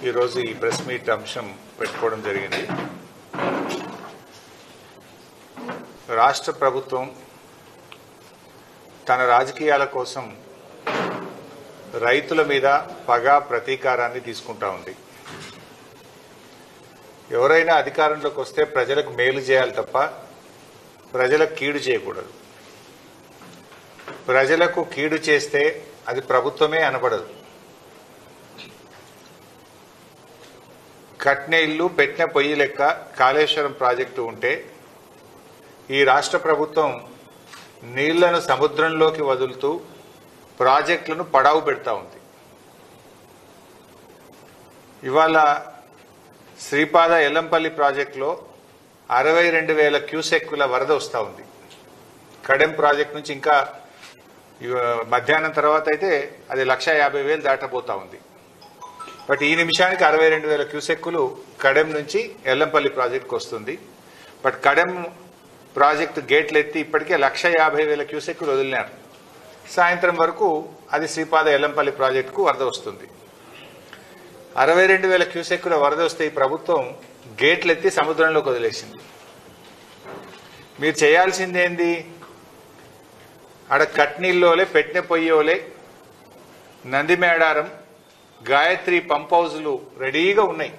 ఈరోజు ఈ press meet అంశం పెట్టుకోవడం జరిగింది. రాష్ట్ర ప్రభుత్వం తన రాజకీయాల కోసం రైతుల మీద పగ ప్రతీకారాన్ని తీసుకుంటా ఉంది. ఎవరైనా అధికారంలోకి వస్తే ప్రజలకు మేలు చేయాలి తప్ప ప్రజలకు కీడు చేయకూడదు. ప్రజలకు కీడు చేస్తే అది ప్రభుత్వమే అనబడదు. కట్టిన ఇల్లు పెట్టిన పొయ్యి లెక్క కాళేశ్వరం ప్రాజెక్టు ఉంటే ఈ రాష్ట్ర ప్రభుత్వం నీళ్లను సముద్రంలోకి వదులుతూ ప్రాజెక్టులను పడావు పెడతా ఉంది. ఇవాళ శ్రీపాద ఎల్లంపల్లి ప్రాజెక్టులో 62,000 క్యూసెక్కుల వరద వస్తూ ఉంది. కడెం ప్రాజెక్టు నుంచి ఇంకా మధ్యాహ్నం తర్వాత అయితే అది 150,000 దాటబోతా ఉంది. బట్ ఈ నిమిషానికి 62,000 క్యూసెక్కులు కడెం నుంచి ఎల్లంపల్లి ప్రాజెక్టుకు వస్తుంది. బట్ కడెం ప్రాజెక్టు గేట్లు ఎత్తి ఇప్పటికే 150,000 క్యూసెక్కులు వదిలినారు. సాయంత్రం వరకు అది శ్రీపాద ఎల్లంపల్లి ప్రాజెక్టుకు వరద వస్తుంది. 62,000 క్యూసెక్కుల వరద వస్తే ఈ ప్రభుత్వం గేట్లు ఎత్తి సముద్రంలోకి వదిలేసింది. మీరు చేయాల్సిందేంది? ఆడ కట్నీల్లోలే పెట్టిన పొయ్యోలే నంది మేడారం గాయత్రి పంప్ హౌజులు రెడీగా ఉన్నాయి.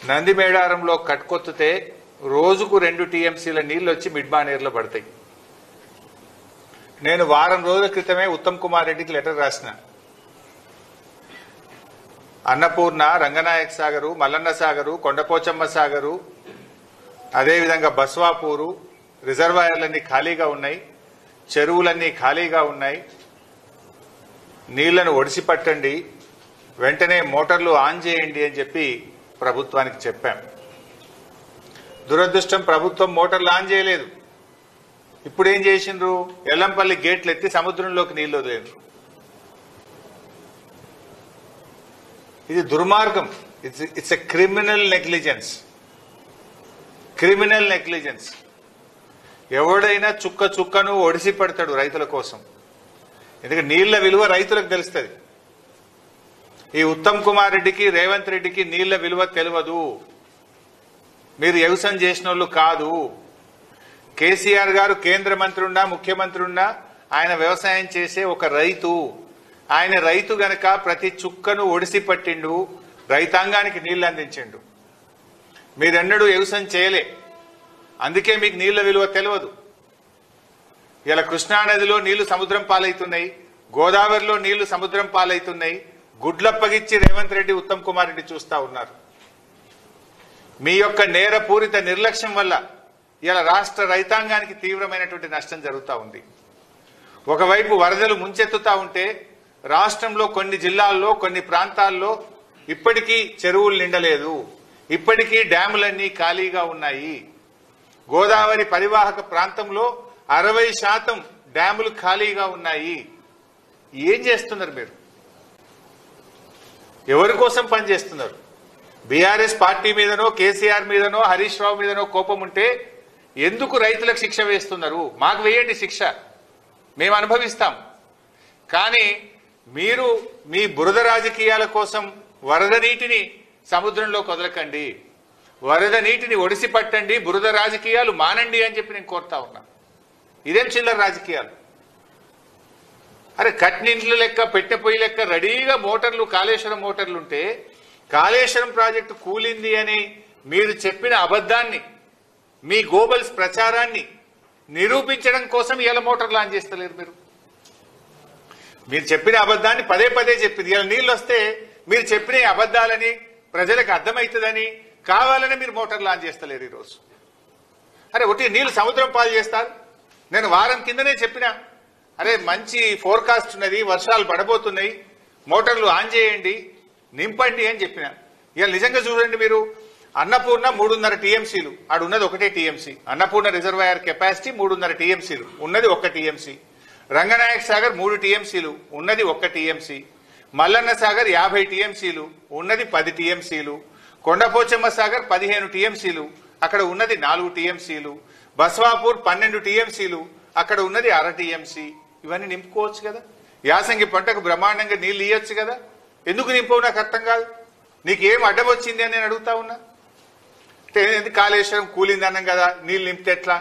నంది మేడారంలో కట్కొత్తితే రోజుకు 2 టీఎంసీల నీళ్లు వచ్చి మిడ్మానేర్లో పడతాయి. నేను వారం రోజుల క్రితమే ఉత్తమ్ కుమార్ రెడ్డికి లెటర్ రాసిన. అన్నపూర్ణ, రంగనాయక సాగరు, మల్లన్న సాగరు, కొండపోచమ్మ సాగరు, అదేవిధంగా బస్వాపూరు రిజర్వాయర్లన్నీ ఖాళీగా ఉన్నాయి, చెరువులన్నీ ఖాళీగా ఉన్నాయి. నీళ్లను ఒడిసి పట్టండి, వెంటనే మోటార్లు ఆన్ చేయండి అని చెప్పి ప్రభుత్వానికి చెప్పాం. దురదృష్టం, ప్రభుత్వం మోటార్లు ఆన్ చేయలేదు. ఇప్పుడు ఏం చేసిండ్రు? ఎల్లంపల్లి గేట్లు ఎత్తి సముద్రంలోకి నీళ్లు వదిలేరు. ఇది దుర్మార్గం. It's a criminal negligence. Criminal negligence. ఎవడైనా చుక్క చుక్కను ఒడిసి పడతాడు రైతుల కోసం. ఎందుకంటే నీళ్ల విలువ రైతులకు తెలుస్తుంది. ఈ ఉత్తమ్ కుమార్ రెడ్డికి, రేవంత్ రెడ్డికి నీళ్ల విలువ తెలియదు. మీరు వ్యవసాయం చేసిన వాళ్ళు కాదు. కేసీఆర్ గారు కేంద్ర మంత్రి ఉన్నా, ముఖ్యమంత్రి ఉన్నా ఆయన వ్యవసాయం చేసే ఒక రైతు. ఆయన రైతు గనక ప్రతి చుక్కను ఒడిసి పట్టిండు, రైతాంగానికి నీళ్లు అందించిండు. మీరెన్నడూ వ్యవసాయం చేయలే, అందుకే మీకు నీళ్ల విలువ తెలియదు. ఇలా కృష్ణానదిలో నీళ్లు సముద్రం పాలవుతున్నాయి, గోదావరిలో నీళ్లు సముద్రం పాలవుతున్నాయి. గుడ్లప్పగిచ్చి రేవంత్ రెడ్డి, ఉత్తమ్ కుమార్ రెడ్డి చూస్తా ఉన్నారు. మీ యొక్క నేరపూరిత నిర్లక్ష్యం వల్ల ఇలా రాష్ట్ర రైతాంగానికి తీవ్రమైనటువంటి నష్టం జరుగుతూ ఉంది. ఒకవైపు వరదలు ముంచెత్తుతా ఉంటే రాష్ట్రంలో కొన్ని జిల్లాల్లో, కొన్ని ప్రాంతాల్లో ఇప్పటికీ చెరువులు నిండలేదు, ఇప్పటికీ డ్యాములన్నీ ఖాళీగా ఉన్నాయి. గోదావరి పరివాహక ప్రాంతంలో 60% డ్యాములు ఖాళీగా ఉన్నాయి. ఏం చేస్తున్నారు మీరు? ఎవరి కోసం పనిచేస్తున్నారు? బీఆర్ఎస్ పార్టీ మీదనో, కేసీఆర్ మీదనో, హరీష్ రావు మీదనో కోపం ఉంటే ఎందుకు రైతులకు శిక్ష వేస్తున్నారు? మాకు వేయండి శిక్ష, మేము అనుభవిస్తాం. కానీ మీరు మీ బురద రాజకీయాల కోసం వరద నీటిని సముద్రంలోకి వదలకండి, వరద నీటిని ఒడిసి పట్టండి, బురద రాజకీయాలు మానండి అని చెప్పి నేను కోరుతా ఉన్నా. ఇదేం చిల్లర రాజకీయాలు? అరే కట్నింట్ల లెక్క, పెట్టె పొయ్యి లెక్క రెడీగా మోటార్లు, కాళేశ్వరం మోటార్లు ఉంటే కాళేశ్వరం ప్రాజెక్టు కూలింది అని మీరు చెప్పిన అబద్ధాన్ని, మీ గోబల్స్ ప్రచారాన్ని నిరూపించడం కోసం ఇలా మోటార్లు ఆన్ చేస్తలేరు. మీరు చెప్పిన అబద్ధాన్ని పదే పదే చెప్పింది. ఇలా నీళ్ళు వస్తే మీరు చెప్పిన అబద్ధాలని ప్రజలకు అర్థమవుతుందని కావాలని మీరు మోటార్లు ఆన్ చేస్తలేరు ఈరోజు. అరే ఒకటి నీళ్లు సముద్రం పాలు చేస్తారు. నేను వారం కిందనే చెప్పినా, అరే మంచి ఫోర్కాస్ట్ ఉన్నది, వర్షాలు పడబోతున్నాయి, మోటార్లు ఆన్ చేయండి, నింపండి అని చెప్పిన. ఇక నిజంగా చూడండి, మీరు అన్నపూర్ణ 3.5 టీఎంసీలు, ఆడు ఉన్నది 1 టీఎంసీ. అన్నపూర్ణ రిజర్వాయర్ కెపాసిటీ 3.5 టీఎంసీలు, ఉన్నది 1 టీఎంసీ. రంగనాయక సాగర్ 3 టీఎంసీలు, ఉన్నది 1 టీఎంసీ. మల్లన్న సాగర్ 50 టీఎంసీలు, ఉన్నది 10 టీఎంసీలు. కొండపోచమ్మ సాగర్ 15 టీఎంసీలు, అక్కడ ఉన్నది 4 టీఎంసీలు. బస్వాపూర్ 12 టీఎంసీలు, అక్కడ ఉన్నది 1/2 టీఎంసీ. ఇవన్నీ నింపుకోవచ్చు కదా. యాసంగి పంటకు బ్రహ్మాండంగా నీళ్లు ఇయ్యొచ్చు కదా. ఎందుకు నింపవు నాకు అర్థం కాదు. నీకేం అడ్డం వచ్చింది అని నేను అడుగుతా ఉన్నా. అంటే కాళేశ్వరం కూలింది అన్నాం కదా, నీళ్ళు నింపితే ఎట్లా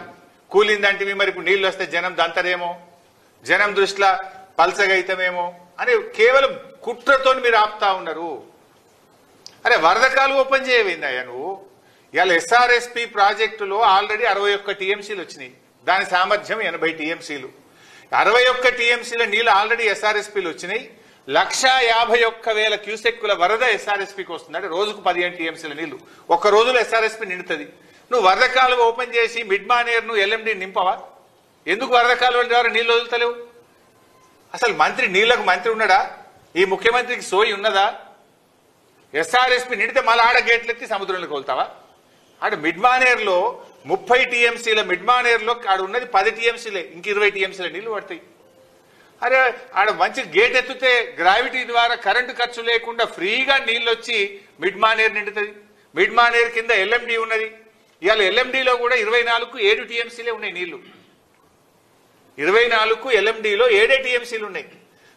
కూలిందంటే మరి ఇప్పుడు నీళ్ళు వస్తే జనం దంతరేమో, జనం దృష్టిలో పల్సగైతమేమో అని కేవలం కుట్రతో మీరు ఆపుతా ఉన్నారు. అరే వరదకాలు ఓపెన్ చేయవేందయ్యా నువ్వు. ఇవాళ ఎస్ఆర్ఎస్పి ప్రాజెక్టులో ఆల్రెడీ 61 టీఎంసీలు వచ్చినాయి. దాని సామర్థ్యం 80 టీఎంసీలు. 61 టీఎంసీల నీళ్లు ఆల్రెడీ ఎస్ఆర్ఎస్పీలు వచ్చినాయి. 151,000 క్యూసెక్కుల వరద ఎస్ఆర్ఎస్పీకి వస్తుంది. అంటే రోజుకు 15 టీఎంసీల నీళ్లు ఒక్క రోజులో ఎస్ఆర్ఎస్పీ నిండుతుంది. నువ్వు వరద కాలువ ఓపెన్ చేసి మిడ్ మానేర్ ను ఎల్ఎండి నింపవా? ఎందుకు వరద కాలువల ద్వారా నీళ్లు వదులుతలేవు? అసలు మంత్రి నీళ్లకు మంత్రి ఉన్నాడా? ఈ ముఖ్యమంత్రికి సోయి ఉన్నదా? ఎస్ఆర్ఎస్పీ నిండితే మళ్ళీ ఆడ గేట్లు ఎత్తి సముద్రంలోకి వెళ్తావా? ఆడ మిడ్ మానేర్ లో 30 టీఎంసీల మిడ్ మానేర్ లో ఆడ ఉన్నది 10 టీఎంసీలే, ఇంక 20 టీఎంసీల నీళ్లు పడతాయి. అరే ఆడ మంచి గేట్ ఎత్తితే గ్రావిటీ ద్వారా కరెంటు ఖర్చు లేకుండా ఫ్రీగా నీళ్లు వచ్చి మిడ్ మానేర్ నిండుతుంది. మిడ్ మానేర్ కింద ఎల్ఎండి ఉన్నది. ఇవాళ ఎల్ఎండిలో కూడా 24కు 7 టీఎంసీలే ఉన్నాయి నీళ్లు. 24కు ఎల్ఎండిలో 7 టీఎంసీలు ఉన్నాయి.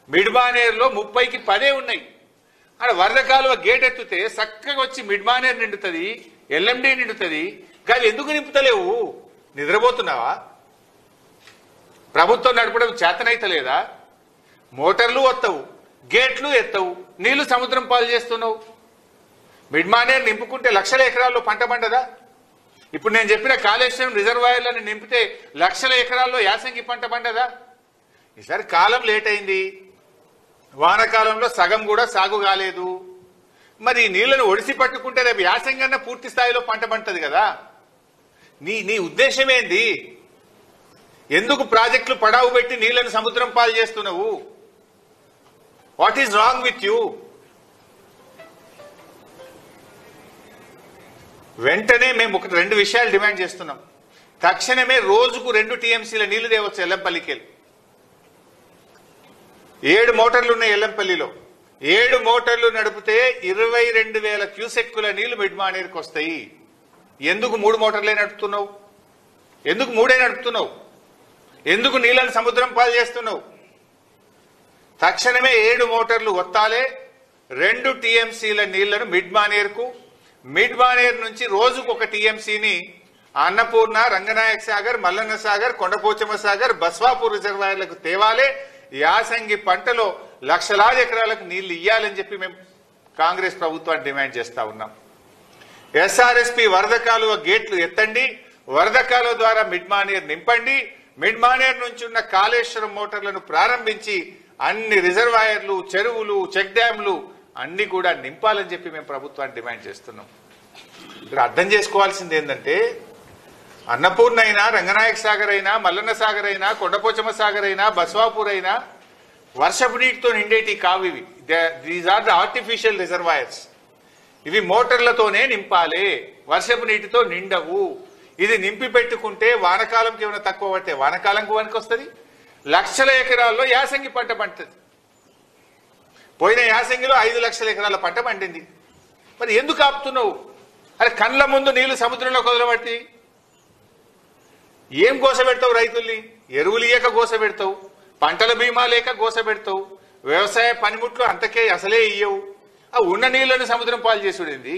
మిడ్ మానేర్ లో 30కి 10 ఉన్నాయి. ఆడ వరద కాలువ గేట్ ఎత్తితే చక్కగా వచ్చి మిడ్ మానేర్ నిండుతుంది, ఎల్ఎండి నిండుతుంది. కానీ ఎందుకు నింపుతలేవు? నిద్రపోతున్నావా? ప్రభుత్వం నడపడం చేతనైతలేదా? మోటార్లు వస్తావు, గేట్లు ఎత్తవు, నీళ్లు సముద్రం పాలు చేస్తున్నావు. మిడ్ మానేర్ నింపుకుంటే లక్షల ఎకరాల్లో పంట పండదా? ఇప్పుడు నేను చెప్పిన కాళేశ్వరం రిజర్వాయర్లను నింపితే లక్షల ఎకరాల్లో యాసంగి పంట పండదా? ఈసారి కాలం లేట్ అయింది. వానకాలంలో సగం కూడా సాగు కాలేదు. మరి నీళ్లను ఒడిసి పట్టుకుంటే రేపు యాసంగన్న పూర్తి స్థాయిలో పంట పంటది కదా. నీ ఉద్దేశం ఏంది? ఎందుకు ప్రాజెక్టులు పడావు పెట్టి నీళ్లను సముద్రం పాలు చేస్తున్నావు? What is wrong with you? వెంటనే మేము 2 విషయాలు డిమాండ్ చేస్తున్నాం. తక్షణమే రోజుకు 2 టీఎంసీల నీళ్లు తేవచ్చు ఎల్లంపల్లికి. 7 మోటార్లు ఉన్నాయి ఎల్లంపల్లిలో. 7 మోటార్లు నడిపితే 22,000 క్యూసెక్కుల నీళ్లు మిడ్ మానేర్కి వస్తాయి. ఎందుకు 3 మోటార్లే నడుపుతున్నావు? ఎందుకు 3 నడుపుతున్నావు? ఎందుకు నీళ్లను సముద్రం పాలు చేస్తున్నావు? తక్షణమే 7 మోటార్లు వత్తాలే. 2 టీఎంసీల నీళ్లను మిడ్ మానేర్కు, మిడ్ మానేర్ నుంచి రోజుకు 1 టీఎంసీని అన్నపూర్ణ, రంగనాయక సాగర్, మల్లన్న సాగర్, కొండపోచమ్మ సాగర్, బస్వాపూర్ రిజర్వాయర్లకు తేవాలే. యాసంగి పంటలో లక్షలాది ఎకరాలకు నీళ్లు ఇయ్యాలని చెప్పి మేము కాంగ్రెస్ ప్రభుత్వాన్ని డిమాండ్ చేస్తా ఉన్నాం. ఎస్ఆర్ఎస్పీ వరద కాలువ గేట్లు ఎత్తండి, వరద కాలువ ద్వారా మిడ్ మానేర్ నింపండి. మిడ్ మానేర్ నుంచి ఉన్న కాళేశ్వరం మోటార్లను ప్రారంభించి అన్ని రిజర్వాయర్లు, చెరువులు, చెక్ డ్యాంలు అన్ని కూడా నింపాలని చెప్పి మేము ప్రభుత్వాన్ని డిమాండ్ చేస్తున్నాం. ఇక్కడ అర్థం చేసుకోవాల్సింది ఏంటంటే అన్నపూర్ణ అయినా, రంగనాయక సాగర్ అయినా, మల్లన్న సాగర్ అయినా, కొండపోచమ్మ సాగర్ అయినా, బస్వాపూర్ అయినా వర్షపు నీటితో నిండేటి కావు ఇవి. These are the artificial reservoirs. ఇవి మోటార్లతోనే నింపాలి, వర్షపు నీటితో నిండవు. ఇది నింపి పెట్టుకుంటే వానకాలంకి ఏమైనా తక్కువ పడితే వానకాలంకు వస్తుంది. లక్షల ఎకరాల్లో యాసంగి పంట పండుతుంది. పోయిన యాసంగిలో 5 లక్షల ఎకరాల పంట పండింది. మరి ఎందుకు ఆపుతున్నావు? అరే కళ్ళ ముందు నీళ్లు సముద్రంలో కుదరబట్టి ఏం గోసపెడతావు? రైతుల్ని ఎరువులు ఇయ్యక గోసపెడతావు, పంటల బీమా లేక గోసపెడతావు, వ్యవసాయ పనిముట్లు అంతకే అసలే ఇయ్యవు. ఆ ఉన్న నీళ్లను సముద్రం పాలు చేసుడేంది?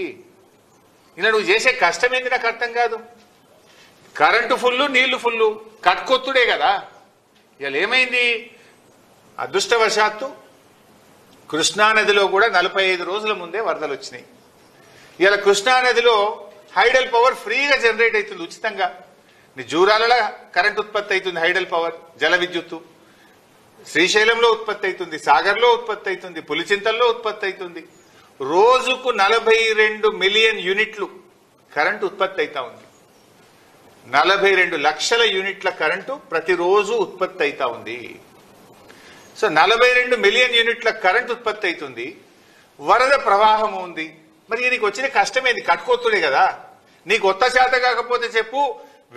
ఇలా నువ్వు చేసే కష్టమేంది నాకు అర్థం కాదు. కరెంటు ఫుల్లు, నీళ్లు ఫుల్లు, కట్కొత్తుడే కదా. ఇవాళ ఏమైంది? అదృష్టవశాత్తు కృష్ణానదిలో కూడా 45 రోజుల ముందే వరదలు వచ్చినాయి. ఇవాళ కృష్ణానదిలో హైడల్ పవర్ ఫ్రీగా జనరేట్ అవుతుంది ఉచితంగా. జూరాలలో కరెంట్ ఉత్పత్తి అవుతుంది, హైడల్ పవర్, జల విద్యుత్తు. శ్రీశైలంలో ఉత్పత్తి అవుతుంది, సాగర్లో ఉత్పత్తి అవుతుంది, పులిచింతల్లో ఉత్పత్తి అవుతుంది. రోజుకు 42 మిలియన్ యూనిట్లు కరెంటు ఉత్పత్తి అవుతా ఉంది. 42 లక్షల యూనిట్ల కరెంటు ప్రతిరోజు ఉత్పత్తి అవుతా ఉంది. సో 42 మిలియన్ యూనిట్ల కరెంటు ఉత్పత్తి అవుతుంది, వరద ప్రవాహం ఉంది. మరి నీకు వచ్చిన కష్టమేంది? కట్టుకోతుడే కదా. నీకు కొత్త శాత కాకపోతే చెప్పు,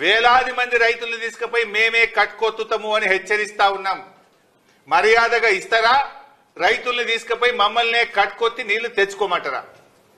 వేలాది మంది రైతులు తీసుకుపోయి మేమే కట్టుకొత్తుతాము అని హెచ్చరిస్తా ఉన్నాం. మర్యాదగా ఇస్తారా? రైతుల్ని తీసుకుపోయి మమ్మల్నే కట్టుకొత్తి నీళ్లు తెచ్చుకోమంటారా?